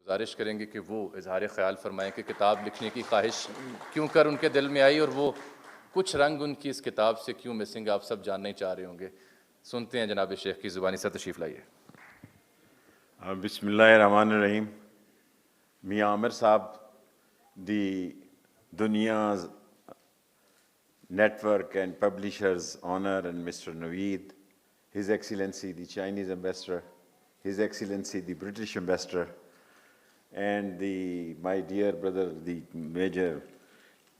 گزارش کریں گے کہ وہ اظہار خیال فرمائیں کہ کتاب لکھنے کی خواہش کیوں کر ان کے دل میں آئی اور وہ کچھ رنگ ان کی اس کتاب سے کیوں مسنگ، آپ سب جاننا ہی چاہ رہے ہوں گے. سنتے ہیں جناب شیخ کی زبانی. سے تشریف لائیے. بسم اللہ الرحمن الرحیم. میاں عامر صاحب, the Dunya's network and publishers honor, and Mr. Naveed, His Excellency the Chinese Ambassador, His Excellency the British Ambassador, and my dear brother, the Major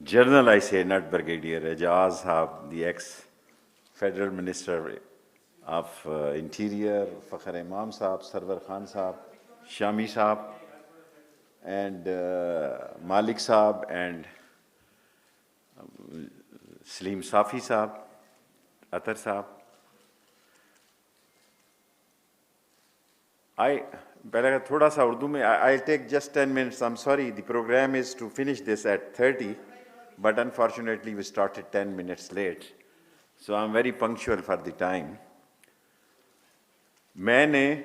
General, I say, not Brigadier, Ejaz Saab, the ex-Federal Minister of Interior, Fakhr Imam Saab, Sarwar Khan Saab, Shami Saab, and Malik Saab, and Salim Safi Saab, Atar Saab. I'll take just 10 minutes. I'm sorry, the program is to finish this at 30, but unfortunately we started 10 minutes late. So I'm very punctual for the time. میں نے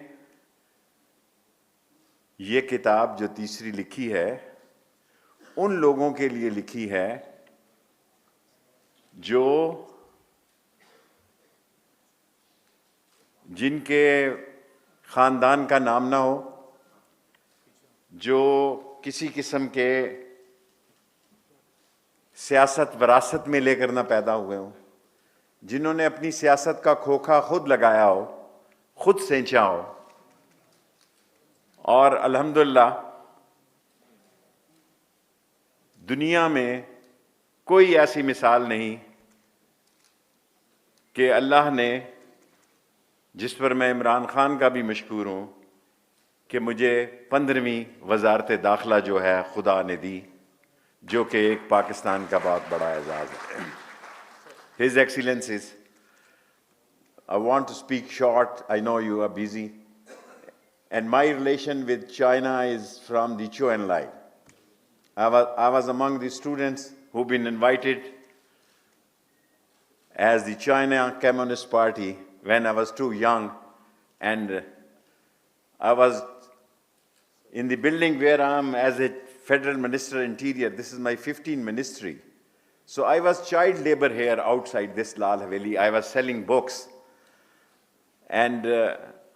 یہ کتاب جو تیسری لکھی ہے ان لوگوں کے لیے لکھی ہے جو جن کے خاندان کا نام نہ ہو, جو کسی قسم کے سیاست وراثت میں لے کر نہ پیدا ہوئے ہوں, جنہوں نے اپنی سیاست کا کھوکھا خود لگایا ہو, خود سینچا ہو. اور الحمدللہ دنیا میں کوئی ایسی مثال نہیں کہ اللہ نے, جس پر میں عمران خان کا بھی مشکور ہوں کہ مجھے 15ویں وزارت داخلہ جو ہے خدا نے دی, جو کہ ایک پاکستان کا بہت بڑا اعزاز ہے. His Excellencies, I want to speak short. I know you are busy. And my relation with China is from the Zhou Enlai. I was among the students who've been invited as the China Communist Party when I was too young. And I was in the building where I am as a Federal Minister Interior. This is my 15th ministry. So I was child labor here outside this Lal Haveli. I was selling books. And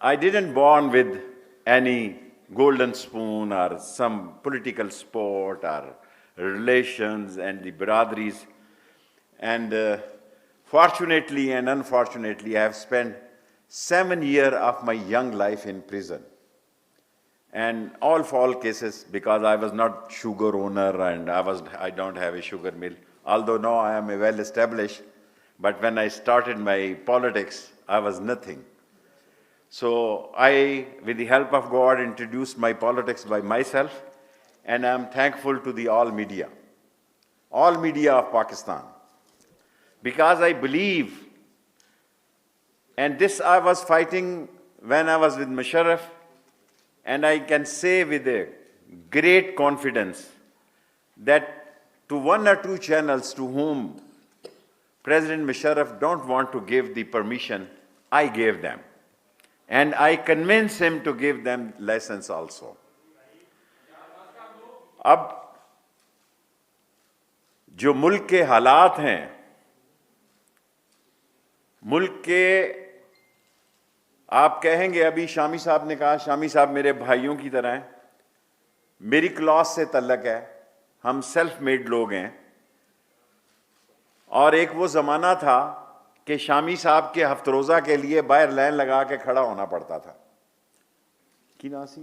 I didn't born with any golden spoon or some political sport or relations and the brotherries. And fortunately and unfortunately, I have spent 7 years of my young life in prison. And all for all cases, because I was not sugar owner and I don't have a sugar mill. Although now I am a well established, but when I started my politics, I was nothing. So I, with the help of God, introduced my politics by myself, and I am thankful to the all media of Pakistan, because I believe, and this I was fighting when I was with Musharraf, and I can say with a great confidence that to 1 or 2 channels to whom President Musharraf don't want to give the permission, I gave them. And I convinced him to give them license also. اب جو ملک کے حالات ہیں, ملک کے, آپ کہیں گے, ابھی شامی صاحب نے کہا, شامی صاحب میرے بھائیوں کی طرح ہیں, میری کلاس سے تعلق ہے, ہم سیلف میڈ لوگ ہیں. اور ایک وہ زمانہ تھا کہ شامی صاحب کے ہفت روزہ کے لیے باہر لائن لگا کے کھڑا ہونا پڑتا تھا, کی ناسی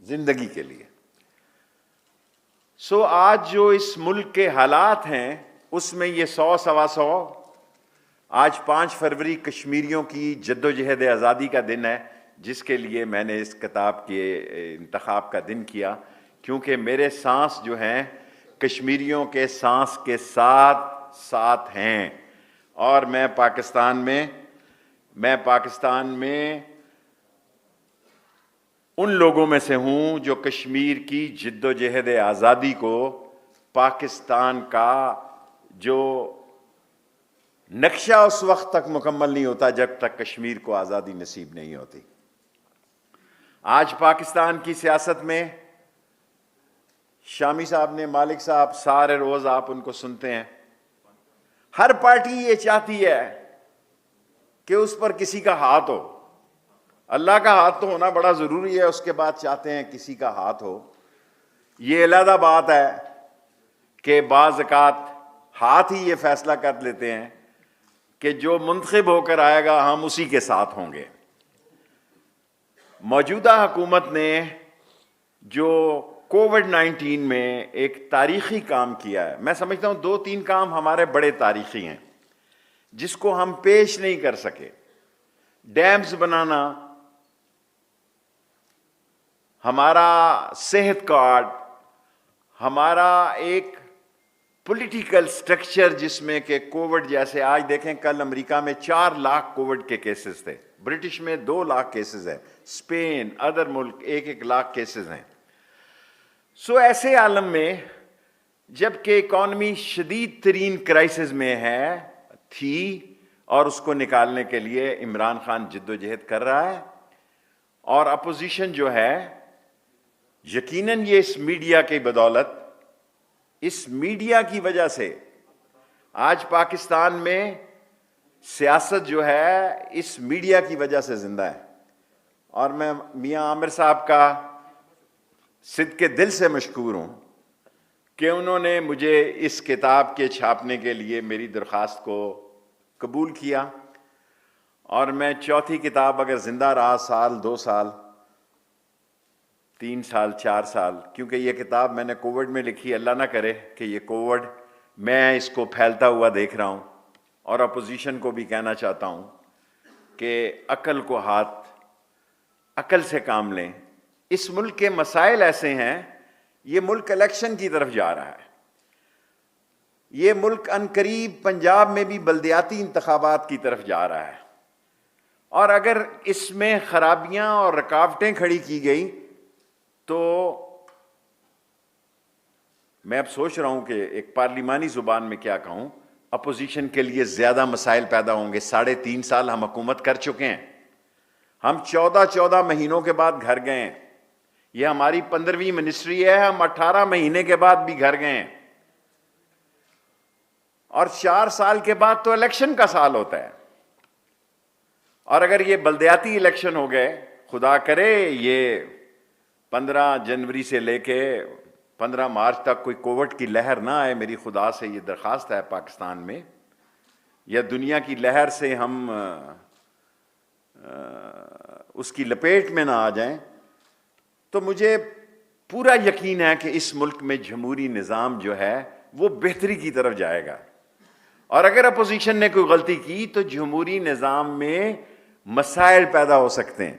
زندگی کے لیے. سو آج جو اس ملک کے حالات ہیں اس میں یہ 100-125, آج 5 فروری کشمیریوں کی جد و جہد آزادی کا دن ہے, جس کے لیے میں نے اس کتاب کے انتخاب کا دن کیا, کیونکہ میرے سانس جو ہیں کشمیریوں کے سانس کے ساتھ ساتھ ہیں. اور میں پاکستان میں ان لوگوں میں سے ہوں جو کشمیر کی جد و جہد آزادی کو, پاکستان کا جو نقشہ اس وقت تک مکمل نہیں ہوتا جب تک کشمیر کو آزادی نصیب نہیں ہوتی. آج پاکستان کی سیاست میں شامی صاحب نے، مالک صاحب، سارے روز آپ ان کو سنتے ہیں، ہر پارٹی یہ چاہتی ہے کہ اس پر کسی کا ہاتھ ہو. اللہ کا ہاتھ تو ہونا بڑا ضروری ہے، اس کے بعد چاہتے ہیں کسی کا ہاتھ ہو. یہ علیحدہ بات ہے کہ بعض اوقات ہاتھ ہی یہ فیصلہ کر لیتے ہیں کہ جو منتخب ہو کر آئے گا ہم اسی کے ساتھ ہوں گے. موجودہ حکومت نے جو کووڈ-19 میں ایک تاریخی کام کیا ہے، میں سمجھتا ہوں 2-3 کام ہمارے بڑے تاریخی ہیں جس کو ہم پیش نہیں کر سکے. ڈیمز بنانا، ہمارا صحت کارڈ، ہمارا ایک پولیٹیکل سٹرکچر جس میں کہ کووڈ، جیسے آج دیکھیں کل امریکہ میں 4 لاکھ کووڈ کے کیسز تھے، برٹش میں 2 لاکھ کیسز ہیں، اسپین، ادر ملک 1-1 لاکھ کیسز ہیں. سو ایسے عالم میں جب کہ اکانومی شدید ترین کرائسس میں تھی اور اس کو نکالنے کے لیے عمران خان جدوجہد کر رہا ہے، اور اپوزیشن جو ہے یقیناً یہ اس میڈیا کی بدولت، اس میڈیا کی وجہ سے آج پاکستان میں سیاست جو ہے اس میڈیا کی وجہ سے زندہ ہے. اور میں میاں عامر صاحب کا صدق دل سے مشکور ہوں کہ انہوں نے مجھے اس کتاب کے چھاپنے کے لیے میری درخواست کو قبول کیا، اور میں چوتھی کتاب اگر زندہ رہا 1 سال 2 سال 3 سال 4 سال، کیونکہ یہ کتاب میں نے کووڈ میں لکھی، اللہ نہ کرے کہ یہ کووڈ میں اس کو پھیلتا ہوا دیکھ رہا ہوں. اور اپوزیشن کو بھی کہنا چاہتا ہوں کہ عقل کو ہاتھ، عقل سے کام لیں. اس ملک کے مسائل ایسے ہیں، یہ ملک الیکشن کی طرف جا رہا ہے، یہ ملک عنقریب پنجاب میں بھی بلدیاتی انتخابات کی طرف جا رہا ہے، اور اگر اس میں خرابیاں اور رکاوٹیں کھڑی کی گئی تو میں اب سوچ رہا ہوں کہ ایک پارلیمانی زبان میں کیا کہوں، اپوزیشن کے لیے زیادہ مسائل پیدا ہوں گے. 3.5 سال ہم حکومت کر چکے ہیں، ہم 14 مہینوں کے بعد گھر گئے ہیں، یہ ہماری 15ویں منسٹری ہے، ہم 18 مہینے کے بعد بھی گھر گئے ہیں، اور 4 سال کے بعد تو الیکشن کا سال ہوتا ہے. اور اگر یہ بلدیاتی الیکشن ہو گئے، خدا کرے یہ 15 جنوری سے لے کے 15 مارچ تک کوئی کووڈ کی لہر نہ آئے، میری خدا سے یہ درخواست ہے پاکستان میں، یا دنیا کی لہر سے ہم اس کی لپیٹ میں نہ آ جائیں، تو مجھے پورا یقین ہے کہ اس ملک میں جمہوری نظام جو ہے وہ بہتری کی طرف جائے گا. اور اگر اپوزیشن نے کوئی غلطی کی تو جمہوری نظام میں مسائل پیدا ہو سکتے ہیں.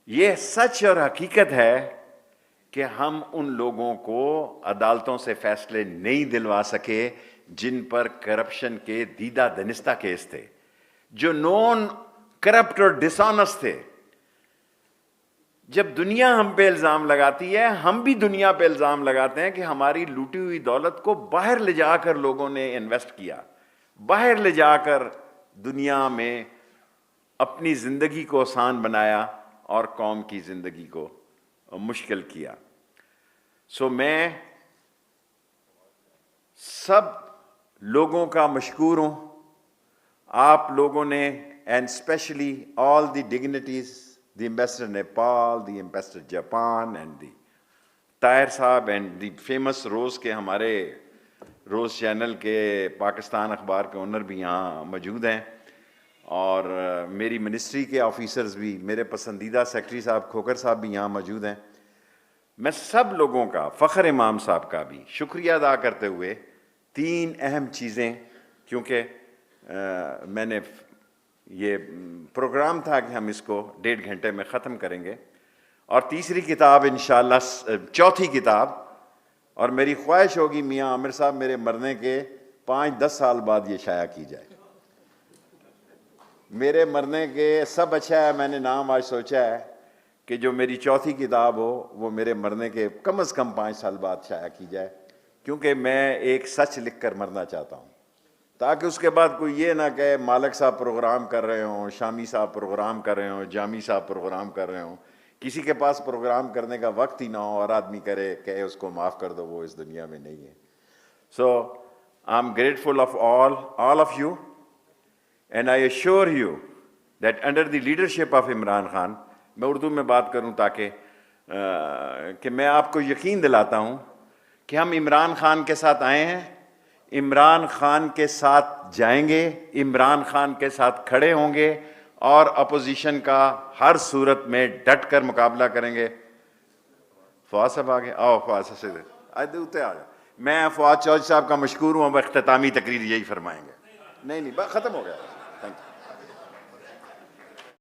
یہ سچ اور حقیقت ہے کہ ہم ان لوگوں کو عدالتوں سے فیصلے نہیں دلوا سکے جن پر کرپشن کے دیدہ دنستہ کیس تھے، جو نون کرپٹ اور ڈس آنسٹ تھے. جب دنیا ہم پہ الزام لگاتی ہے، ہم بھی دنیا پہ الزام لگاتے ہیں کہ ہماری لوٹی ہوئی دولت کو باہر لے جا کر لوگوں نے انویسٹ کیا، باہر لے جا کر دنیا میں اپنی زندگی کو آسان بنایا اور قوم کی زندگی کو مشکل کیا. سو میں سب لوگوں کا مشکور ہوں. آپ لوگوں نے، and specially all the dignitaries, the ambassador Nepal, the ambassador Japan, and the Tahir Sahab and the famous روز کے، ہمارے روز چینل کے پاکستان اخبار کے اونر بھی یہاں موجود ہیں، اور میری منسٹری کے آفیسرز بھی، میرے پسندیدہ سیکرٹری صاحب کھوکر صاحب بھی یہاں موجود ہیں. میں سب لوگوں کا، فخر امام صاحب کا بھی شکریہ ادا کرتے ہوئے 3 اہم چیزیں، کیونکہ میں نے یہ پروگرام تھا کہ ہم اس کو 1.5 گھنٹے میں ختم کریں گے، اور تیسری کتاب انشاءاللہ، چوتھی کتاب، اور میری خواہش ہوگی میاں عامر صاحب میرے مرنے کے 5-10 سال بعد یہ شائع کی جائے. میرے مرنے کے سب اچھا ہے، میں نے نام آج سوچا ہے کہ جو میری چوتھی کتاب ہو وہ میرے مرنے کے کم از کم 5 سال بعد شائع کی جائے، کیونکہ میں ایک سچ لکھ کر مرنا چاہتا ہوں. تاکہ اس کے بعد کوئی یہ نہ کہے مالک صاحب پروگرام کر رہے ہوں، شامی صاحب پروگرام کر رہے ہوں، جامی صاحب پروگرام کر رہے ہوں، کسی کے پاس پروگرام کرنے کا وقت ہی نہ ہو اور آدمی کرے کہ اس کو معاف کر دو، وہ اس دنیا میں نہیں ہے. So I'm grateful of all of you, and I assure you that under the leadership of Imran Khan, میں اردو میں بات کروں تاکہ کہ میں آپ کو یقین دلاتا ہوں کہ ہم عمران خان کے ساتھ آئے ہیں، عمران خان کے ساتھ جائیں گے، عمران خان کے ساتھ کھڑے ہوں گے اور اپوزیشن کا ہر صورت میں ڈٹ کر مقابلہ کریں گے. فواد صاحب آگے آؤ، فواد صاحب سے اتنے آ جائیں. میں فواد چوہدری صاحب کا مشکور ہوں، اب اختتامی تقریر یہی فرمائیں گے. نہیں ختم ہو گیا. Thank you.